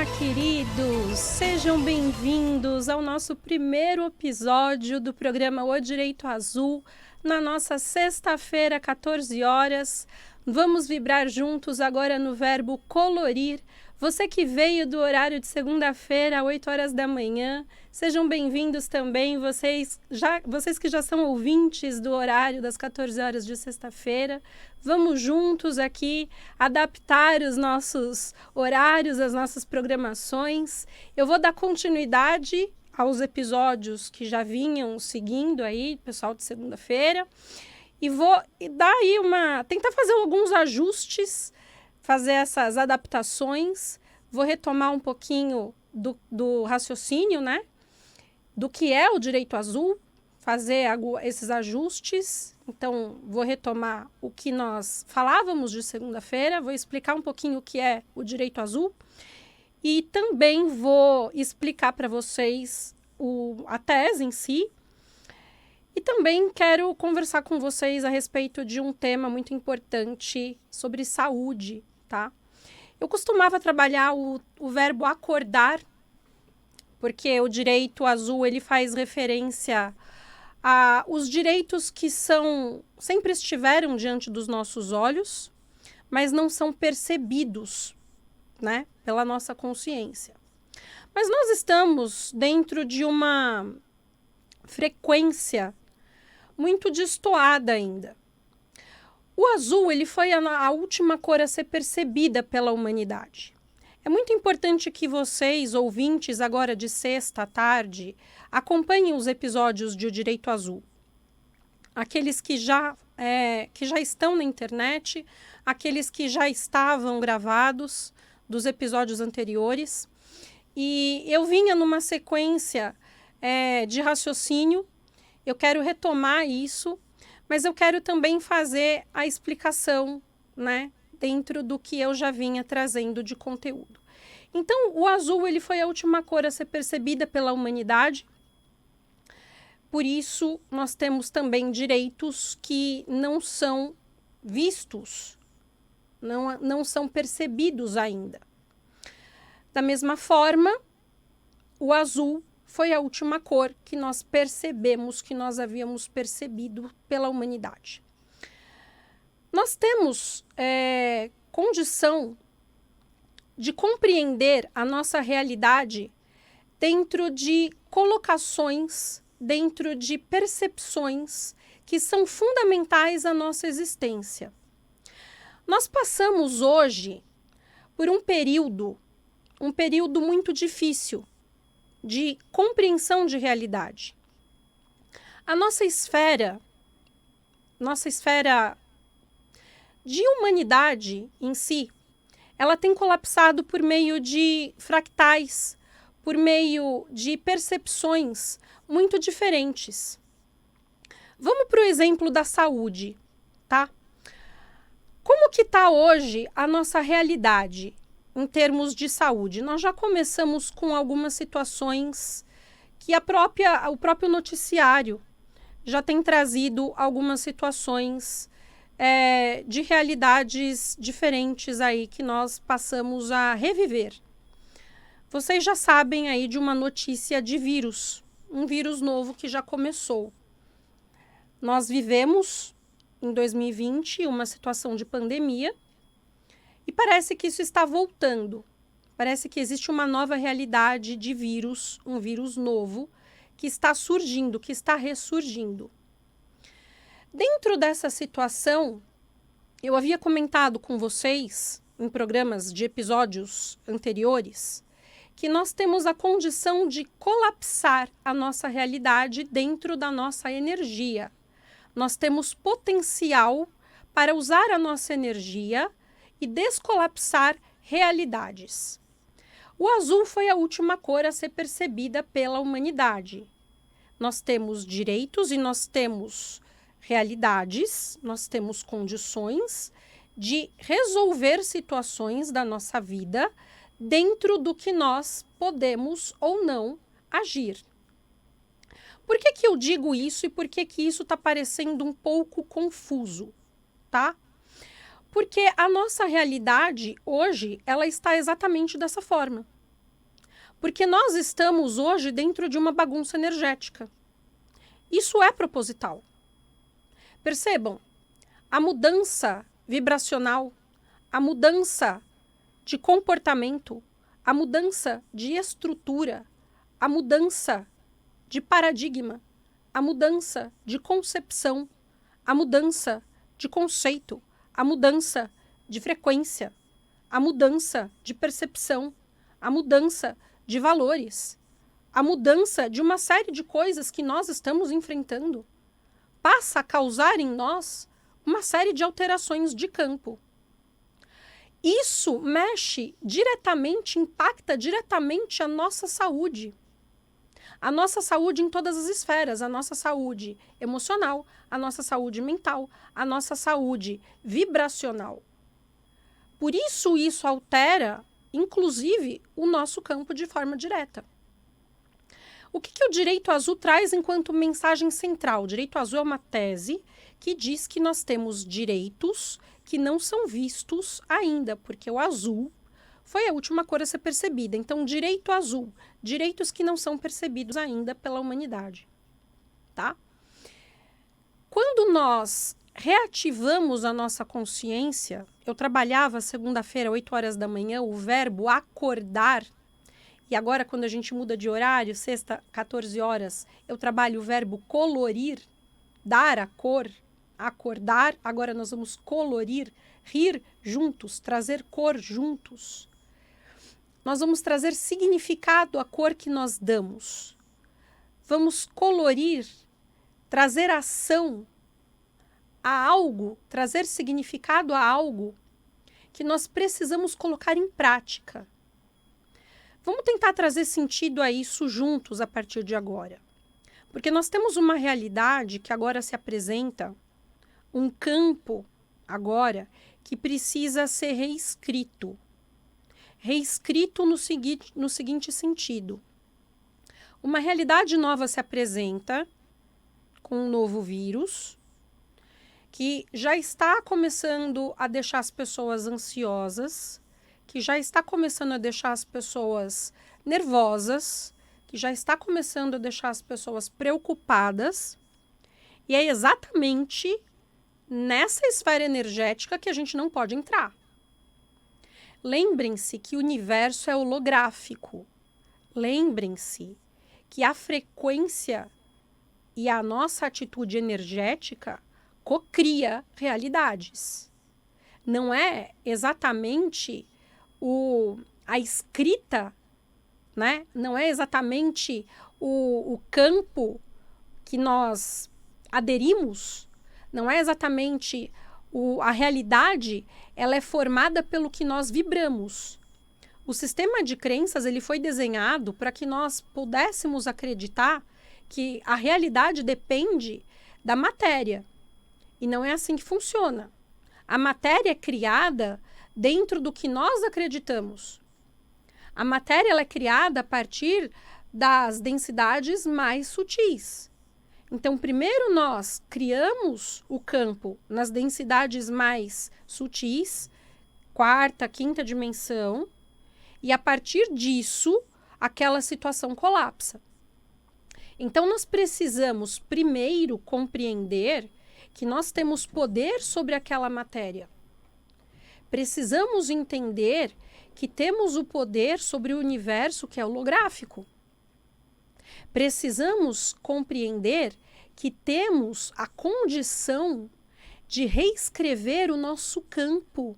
Olá, queridos! Sejam bem-vindos ao nosso primeiro episódio do programa O Direito Azul, na nossa sexta-feira, 14 horas. Vamos vibrar juntos agora no verbo colorir. Você que veio do horário de segunda-feira, 8 horas da manhã, sejam bem-vindos também, vocês que já são ouvintes do horário das 14 horas de sexta-feira. Vamos juntos aqui adaptar os nossos horários, as nossas programações. Eu vou dar continuidade aos episódios que já vinham seguindo aí, pessoal de segunda-feira, e vou dar aí tentar fazer alguns ajustes, fazer essas adaptações. Vou retomar um pouquinho do raciocínio, né? Do que é o direito azul, fazer esses ajustes. Então, vou retomar o que nós falávamos de segunda-feira, vou explicar um pouquinho o que é o direito azul e também vou explicar para vocês a tese em si. E também quero conversar com vocês a respeito de um tema muito importante sobre saúde, tá? Eu costumava trabalhar o verbo acordar, porque o direito azul ele faz referência a os direitos que sempre estiveram diante dos nossos olhos, mas não são percebidos, né, pela nossa consciência. Mas nós estamos dentro de uma frequência muito destoada ainda. O azul ele foi a última cor a ser percebida pela humanidade. É muito importante que vocês, ouvintes, agora de sexta à tarde, acompanhem os episódios de O Direito Azul. Aqueles que já estão na internet, aqueles que já estavam gravados dos episódios anteriores. E eu vinha numa sequência de raciocínio. Eu quero retomar isso, mas eu quero também fazer a explicação, né, dentro do que eu já vinha trazendo de conteúdo. Então, o azul ele foi a última cor a ser percebida pela humanidade. Por isso, nós temos também direitos que não são vistos, não são percebidos ainda. Da mesma forma, o azul foi a última cor que nós percebemos, que nós havíamos percebido pela humanidade. Nós temos condição de compreender a nossa realidade dentro de colocações, dentro de percepções que são fundamentais à nossa existência. Nós passamos hoje por um período muito difícil de compreensão de realidade. A nossa esfera de humanidade em si, ela tem colapsado por meio de fractais, por meio de percepções muito diferentes. Vamos para o exemplo da saúde, tá? Como que está hoje a nossa realidade em termos de saúde? Nós já começamos com algumas situações que o próprio noticiário já tem trazido algumas situações de realidades diferentes aí que nós passamos a reviver. Vocês já sabem aí de uma notícia de vírus, um vírus novo que já começou. Nós vivemos em 2020 uma situação de pandemia e parece que isso está voltando. Parece que existe uma nova realidade de vírus, um vírus novo que está surgindo, que está ressurgindo. Dentro dessa situação, eu havia comentado com vocês, em programas de episódios anteriores, que nós temos a condição de colapsar a nossa realidade dentro da nossa energia. Nós temos potencial para usar a nossa energia e descolapsar realidades. O azul foi a última cor a ser percebida pela humanidade. Nós temos direitos e nós temos realidades, nós temos condições de resolver situações da nossa vida dentro do que nós podemos ou não agir. Por que que eu digo isso e por que que isso está parecendo um pouco confuso, tá? Porque a nossa realidade hoje, ela está exatamente dessa forma. Porque nós estamos hoje dentro de uma bagunça energética. Isso é proposital. Percebam, a mudança vibracional, a mudança de comportamento, a mudança de estrutura, a mudança de paradigma, a mudança de concepção, a mudança de conceito, a mudança de frequência, a mudança de percepção, a mudança de valores, a mudança de uma série de coisas que nós estamos enfrentando, passa a causar em nós uma série de alterações de campo. Isso mexe diretamente, impacta diretamente a nossa saúde. A nossa saúde em todas as esferas, a nossa saúde emocional, a nossa saúde mental, a nossa saúde vibracional. Por isso, isso altera, inclusive, o nosso campo de forma direta. O que o Direito Azul traz enquanto mensagem central? O Direito Azul é uma tese que diz que nós temos direitos que não são vistos ainda, porque o azul foi a última cor a ser percebida. Então, direito azul, direitos que não são percebidos ainda pela humanidade, tá? Quando nós reativamos a nossa consciência, eu trabalhava segunda-feira, 8 horas da manhã, o verbo acordar, e agora quando a gente muda de horário, sexta, 14 horas, eu trabalho o verbo colorir, dar a cor, acordar, agora nós vamos colorir, rir juntos, trazer cor juntos. Nós vamos trazer significado à cor que nós damos. Vamos colorir, trazer ação a algo, trazer significado a algo que nós precisamos colocar em prática. Vamos tentar trazer sentido a isso juntos a partir de agora. Porque nós temos uma realidade que agora se apresenta, um campo agora que precisa ser reescrito. Reescrito no seguinte sentido. Uma realidade nova se apresenta com um novo vírus que já está começando a deixar as pessoas ansiosas, que já está começando a deixar as pessoas nervosas, que já está começando a deixar as pessoas preocupadas. E é exatamente nessa esfera energética que a gente não pode entrar. Lembrem-se que o universo é holográfico. Lembrem-se que a frequência e a nossa atitude energética cocria realidades. Não é exatamente a escrita, né? Não é exatamente o campo que nós aderimos, não é exatamente a realidade, ela é formada pelo que nós vibramos. O sistema de crenças ele foi desenhado para que nós pudéssemos acreditar que a realidade depende da matéria. E não é assim que funciona. A matéria é criada dentro do que nós acreditamos. A matéria ela é criada a partir das densidades mais sutis. Então, primeiro nós criamos o campo nas densidades mais sutis, quarta, quinta dimensão, e a partir disso, aquela situação colapsa. Então, nós precisamos primeiro compreender que nós temos poder sobre aquela matéria. Precisamos entender que temos o poder sobre o universo que é holográfico. Precisamos compreender que temos a condição de reescrever o nosso campo.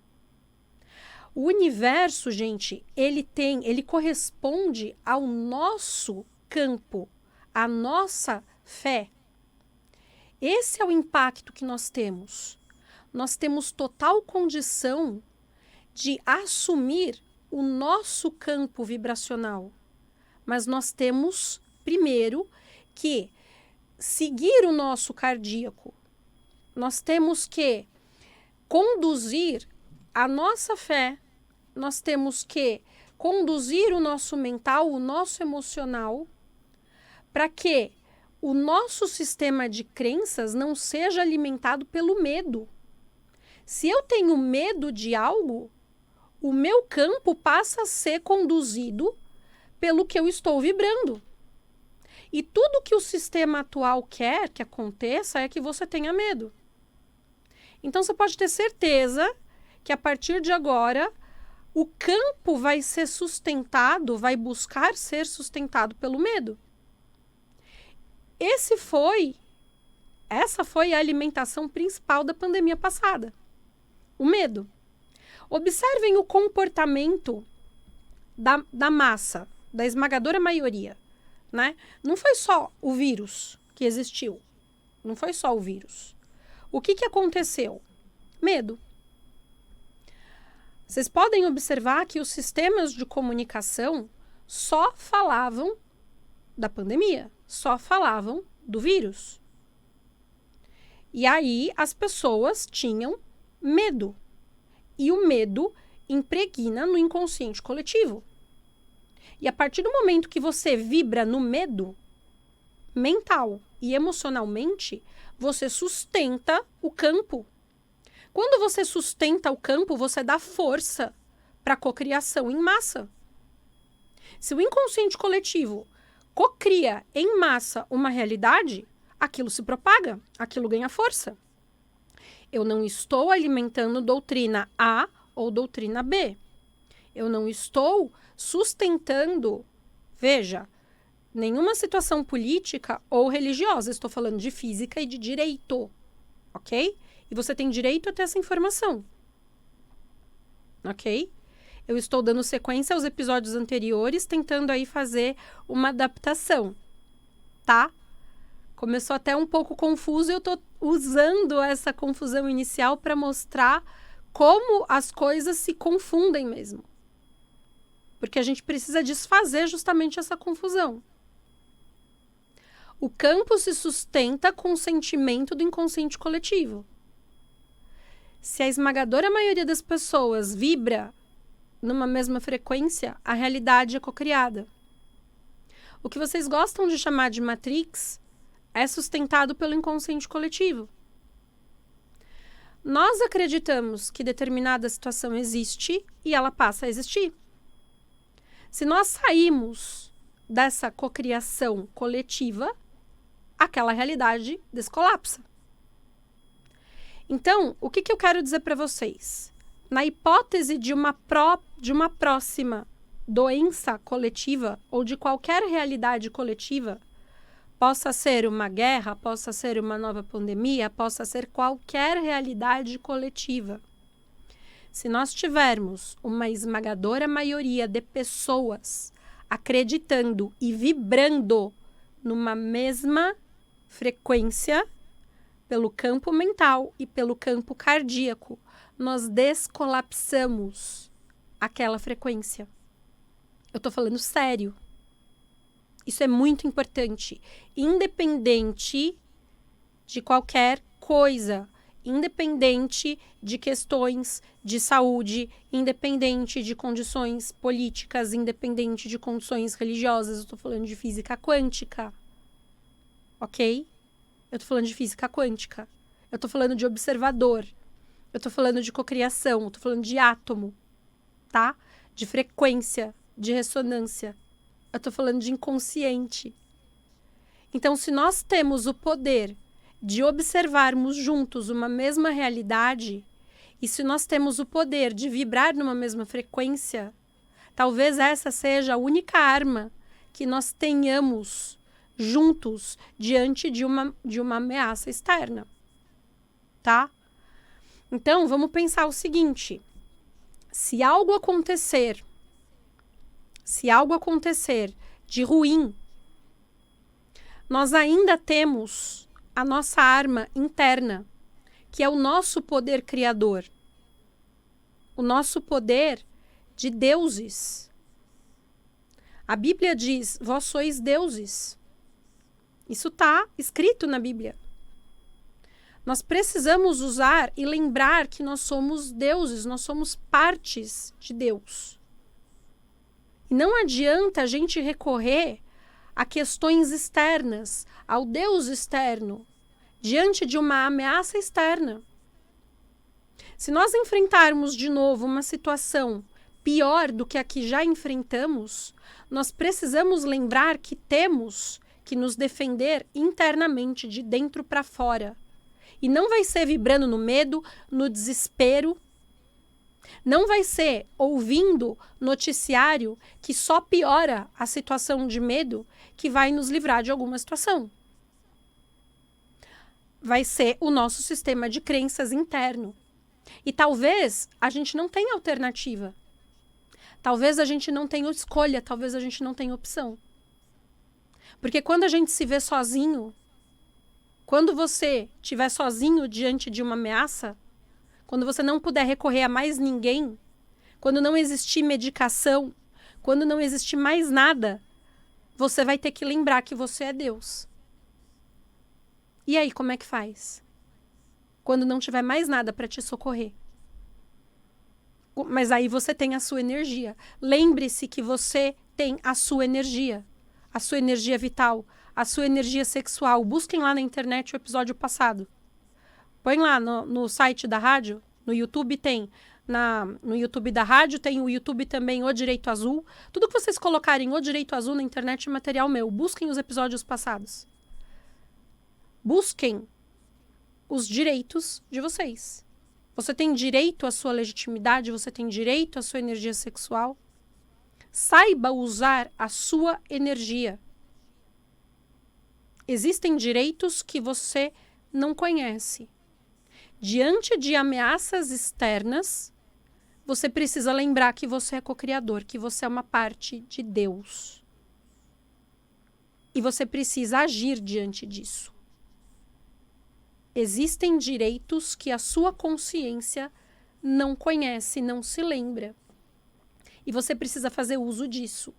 O universo, gente, ele corresponde ao nosso campo, à nossa fé. Esse é o impacto que nós temos. Nós temos total condição de assumir o nosso campo vibracional. Mas nós temos, primeiro, que seguir o nosso cardíaco. Nós temos que conduzir a nossa fé, nós temos que conduzir o nosso mental, o nosso emocional, para que o nosso sistema de crenças não seja alimentado pelo medo. Se eu tenho medo de algo, o meu campo passa a ser conduzido pelo que eu estou vibrando. E tudo que o sistema atual quer que aconteça é que você tenha medo. Então, você pode ter certeza que a partir de agora, o campo vai ser sustentado, vai buscar ser sustentado pelo medo. Essa foi a alimentação principal da pandemia passada. O medo. Observem o comportamento da massa, da esmagadora maioria, né? Não foi só o vírus que existiu. Não foi só o vírus. O que aconteceu? Medo. Vocês podem observar que os sistemas de comunicação só falavam da pandemia, só falavam do vírus. E aí as pessoas tinham medo. E o medo impregna no inconsciente coletivo. E a partir do momento que você vibra no medo, mental e emocionalmente, você sustenta o campo. Quando você sustenta o campo, você dá força para a cocriação em massa. Se o inconsciente coletivo cocria em massa uma realidade, aquilo se propaga, aquilo ganha força. Eu não estou alimentando doutrina A ou doutrina B. Eu não estou sustentando, veja, nenhuma situação política ou religiosa. Estou falando de física e de direito, ok? E você tem direito a ter essa informação, ok? Eu estou dando sequência aos episódios anteriores, tentando aí fazer uma adaptação, tá? Começou até um pouco confuso e eu estou usando essa confusão inicial para mostrar como as coisas se confundem mesmo. Porque a gente precisa desfazer justamente essa confusão. O campo se sustenta com o sentimento do inconsciente coletivo. Se a esmagadora maioria das pessoas vibra numa mesma frequência, a realidade é cocriada. O que vocês gostam de chamar de Matrix é sustentado pelo inconsciente coletivo. Nós acreditamos que determinada situação existe e ela passa a existir. Se nós saímos dessa cocriação coletiva, aquela realidade descolapsa. Então, o que eu quero dizer para vocês? Na hipótese de uma próxima doença coletiva ou de qualquer realidade coletiva, possa ser uma guerra, possa ser uma nova pandemia, possa ser qualquer realidade coletiva. Se nós tivermos uma esmagadora maioria de pessoas acreditando e vibrando numa mesma frequência, pelo campo mental e pelo campo cardíaco, nós descolapsamos aquela frequência. Eu estou falando sério. Isso é muito importante. Independente de qualquer coisa, independente de questões de saúde, independente de condições políticas, independente de condições religiosas, eu estou falando de física quântica. Ok? Eu estou falando de física quântica. Eu estou falando de observador. Eu estou falando de cocriação. Eu estou falando de átomo. Tá? De frequência, de ressonância. Eu estou falando de inconsciente. Então, se nós temos o poder de observarmos juntos uma mesma realidade, e se nós temos o poder de vibrar numa mesma frequência, talvez essa seja a única arma que nós tenhamos juntos diante de uma ameaça externa, tá? Então, vamos pensar o seguinte: se algo acontecer de ruim, nós ainda temos a nossa arma interna, que é o nosso poder criador, o nosso poder de deuses. A Bíblia diz: vós sois deuses. Isso está escrito na Bíblia. Nós precisamos usar e lembrar que nós somos deuses, nós somos partes de Deus. E não adianta a gente recorrer a questões externas, ao Deus externo, diante de uma ameaça externa. Se nós enfrentarmos de novo uma situação pior do que a que já enfrentamos, nós precisamos lembrar que temos que nos defender internamente, de dentro para fora. E não vai ser vibrando no medo, no desespero. Não vai ser ouvindo noticiário que só piora a situação de medo que vai nos livrar de alguma situação. Vai ser o nosso sistema de crenças interno. E talvez a gente não tenha alternativa. Talvez a gente não tenha escolha, talvez a gente não tenha opção. Porque quando a gente se vê sozinho, quando você estiver sozinho diante de uma ameaça, quando você não puder recorrer a mais ninguém, quando não existir medicação, quando não existir mais nada, você vai ter que lembrar que você é Deus. E aí, como é que faz? Quando não tiver mais nada para te socorrer. Mas aí você tem a sua energia. Lembre-se que você tem a sua energia vital, a sua energia sexual. Busquem lá na internet o episódio passado. Põe lá no site da rádio, no YouTube tem. No YouTube da rádio tem o YouTube também, O Direito Azul. Tudo que vocês colocarem O Direito Azul na internet é material meu. Busquem os episódios passados. Busquem os direitos de vocês. Você tem direito à sua legitimidade, você tem direito à sua energia sexual. Saiba usar a sua energia. Existem direitos que você não conhece. Diante de ameaças externas, você precisa lembrar que você é co-criador, que você é uma parte de Deus. E você precisa agir diante disso. Existem direitos que a sua consciência não conhece, não se lembra. E você precisa fazer uso disso.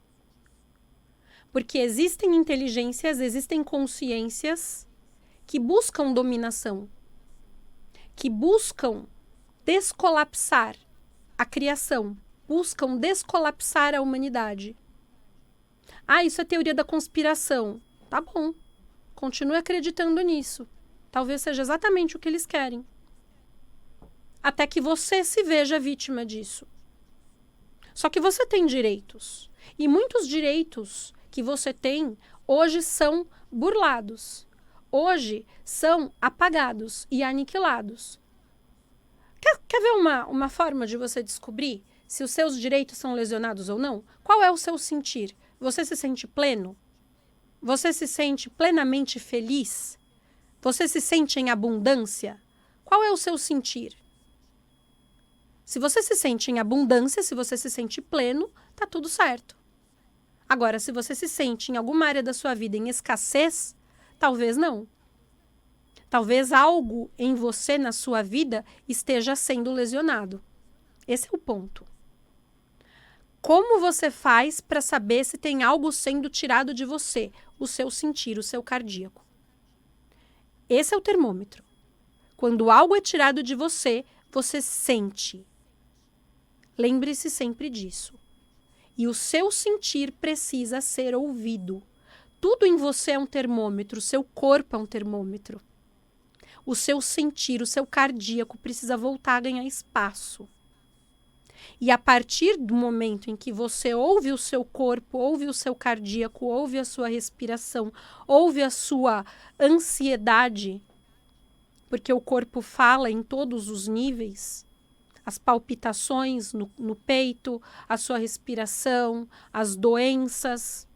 Porque existem inteligências, existem consciências que buscam dominação, que buscam descolapsar a criação, buscam descolapsar a humanidade. Ah, isso é teoria da conspiração. Tá bom, continue acreditando nisso. Talvez seja exatamente o que eles querem. Até que você se veja vítima disso. Só que você tem direitos. E muitos direitos que você tem hoje são burlados. Hoje são apagados e aniquilados. Quer ver uma forma de você descobrir se os seus direitos são lesionados ou não? Qual é o seu sentir? Você se sente pleno? Você se sente plenamente feliz? Você se sente em abundância? Qual é o seu sentir? Se você se sente em abundância, se você se sente pleno, tá tudo certo. Agora, se você se sente em alguma área da sua vida em escassez, talvez não. Talvez algo em você, na sua vida, esteja sendo lesionado. Esse é o ponto. Como você faz para saber se tem algo sendo tirado de você? O seu sentir, o seu cardíaco. Esse é o termômetro. Quando algo é tirado de você, você sente. Lembre-se sempre disso. E o seu sentir precisa ser ouvido. Tudo em você é um termômetro, o seu corpo é um termômetro. O seu sentir, o seu cardíaco precisa voltar a ganhar espaço. E a partir do momento em que você ouve o seu corpo, ouve o seu cardíaco, ouve a sua respiração, ouve a sua ansiedade, porque o corpo fala em todos os níveis, as palpitações no peito, a sua respiração, as doenças,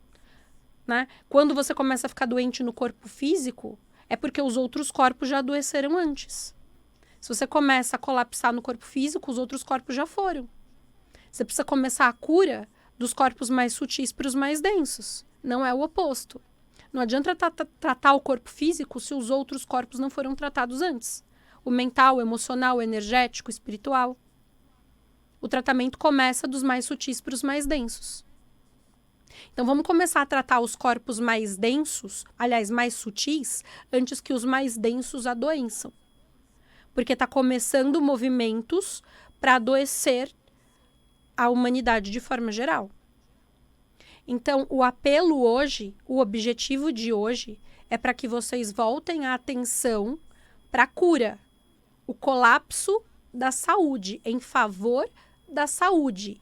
né? Quando você começa a ficar doente no corpo físico, é porque os outros corpos já adoeceram antes. Se você começa a colapsar no corpo físico, os outros corpos já foram. Você precisa começar a cura dos corpos mais sutis para os mais densos. Não é o oposto. Não adianta tratar o corpo físico se os outros corpos não foram tratados antes. O mental, o emocional, o energético, o espiritual. O tratamento começa dos mais sutis para os mais densos. Então, vamos começar a tratar os corpos mais densos, aliás, mais sutis, antes que os mais densos adoeçam. Porque está começando movimentos para adoecer a humanidade de forma geral. Então, o apelo hoje, o objetivo de hoje, é para que vocês voltem a atenção para a cura, o colapso da saúde, em favor da saúde.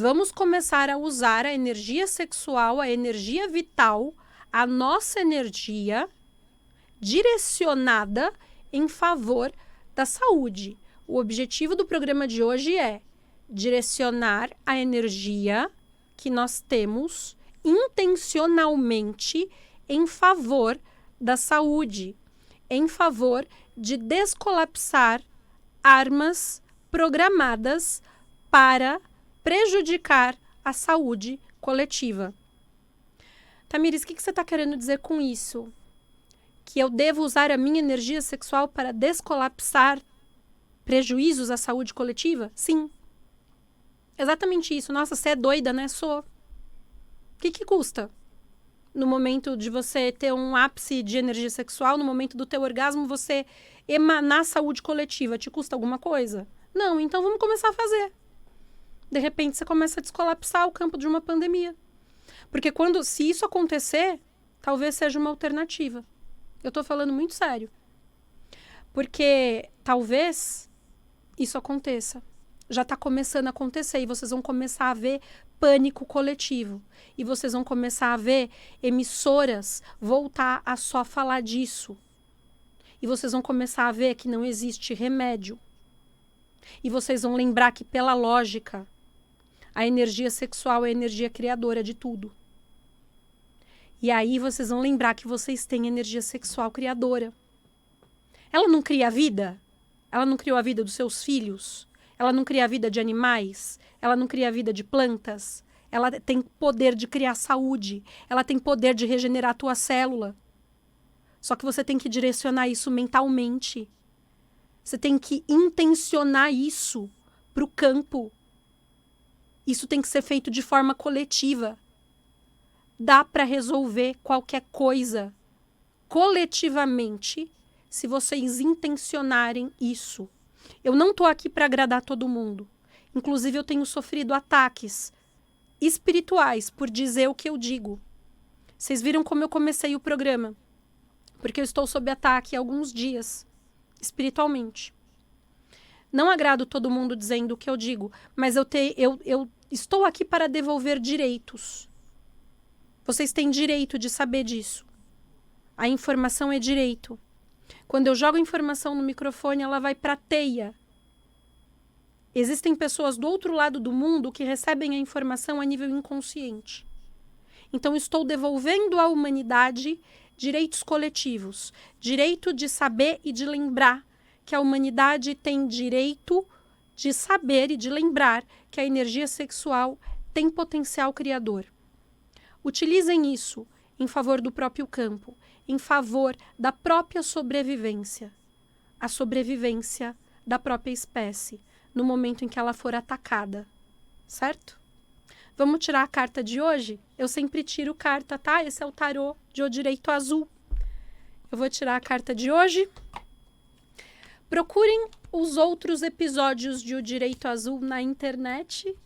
Vamos começar a usar a energia sexual, a energia vital, a nossa energia direcionada em favor da saúde. O objetivo do programa de hoje é direcionar a energia que nós temos intencionalmente em favor da saúde, em favor de descolapsar armas programadas para prejudicar a saúde coletiva. Tamires, o que você está querendo dizer com isso? Que eu devo usar a minha energia sexual para descolapsar prejuízos à saúde coletiva? Sim. Exatamente isso. Nossa, você é doida, né? Sou. O que custa? No momento de você ter um ápice de energia sexual, no momento do teu orgasmo, você emanar saúde coletiva, te custa alguma coisa? Não, então vamos começar a fazer. De repente, você começa a descolapsar o campo de uma pandemia. Porque se isso acontecer, talvez seja uma alternativa. Eu estou falando muito sério. Porque talvez isso aconteça. Já está começando a acontecer e vocês vão começar a ver pânico coletivo. E vocês vão começar a ver emissoras voltar a só falar disso. E vocês vão começar a ver que não existe remédio. E vocês vão lembrar que, pela lógica, a energia sexual é a energia criadora de tudo. E aí vocês vão lembrar que vocês têm energia sexual criadora. Ela não cria a vida? Ela não criou a vida dos seus filhos? Ela não cria a vida de animais? Ela não cria a vida de plantas? Ela tem poder de criar saúde. Ela tem poder de regenerar a tua célula. Só que você tem que direcionar isso mentalmente. Você tem que intencionar isso para o campo. Isso tem que ser feito de forma coletiva. Dá para resolver qualquer coisa coletivamente se vocês intencionarem isso. Eu não estou aqui para agradar todo mundo. Inclusive, eu tenho sofrido ataques espirituais por dizer o que eu digo. Vocês viram como eu comecei o programa? Porque eu estou sob ataque há alguns dias, espiritualmente. Não agrado todo mundo dizendo o que eu digo, mas eu estou aqui para devolver direitos. Vocês têm direito de saber disso. A informação é direito. Quando eu jogo informação no microfone, ela vai para a teia. Existem pessoas do outro lado do mundo que recebem a informação a nível inconsciente. Então, estou devolvendo à humanidade direitos coletivos. Direito de saber e de lembrar que a humanidade tem direito de saber e de lembrar que a energia sexual tem potencial criador. Utilizem isso em favor do próprio campo, em favor da própria sobrevivência. A sobrevivência da própria espécie, no momento em que ela for atacada. Certo? Vamos tirar a carta de hoje? Eu sempre tiro carta, tá? Esse é o tarô de O Direito Azul. Eu vou tirar a carta de hoje. Procurem os outros episódios de O Direito Azul na internet.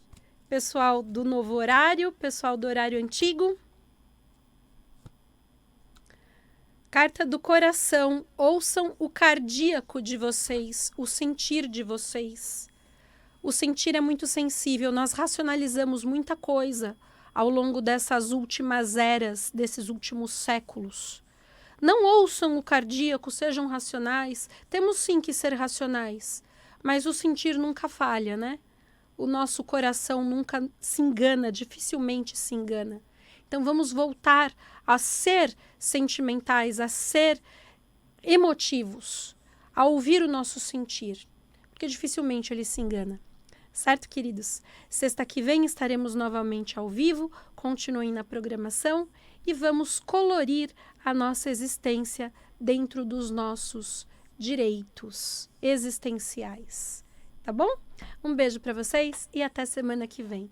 Pessoal do novo horário, pessoal do horário antigo. Carta do coração. Ouçam o cardíaco de vocês, o sentir de vocês. O sentir é muito sensível. Nós racionalizamos muita coisa ao longo dessas últimas eras, desses últimos séculos. Não ouçam o cardíaco, sejam racionais. Temos sim que ser racionais, mas o sentir nunca falha, né? O nosso coração nunca se engana, dificilmente se engana. Então vamos voltar a ser sentimentais, a ser emotivos, a ouvir o nosso sentir, porque dificilmente ele se engana. Certo, queridos? Sexta que vem estaremos novamente ao vivo, continuem na programação e vamos colorir a nossa existência dentro dos nossos direitos existenciais. Tá bom? Um beijo para vocês e até semana que vem.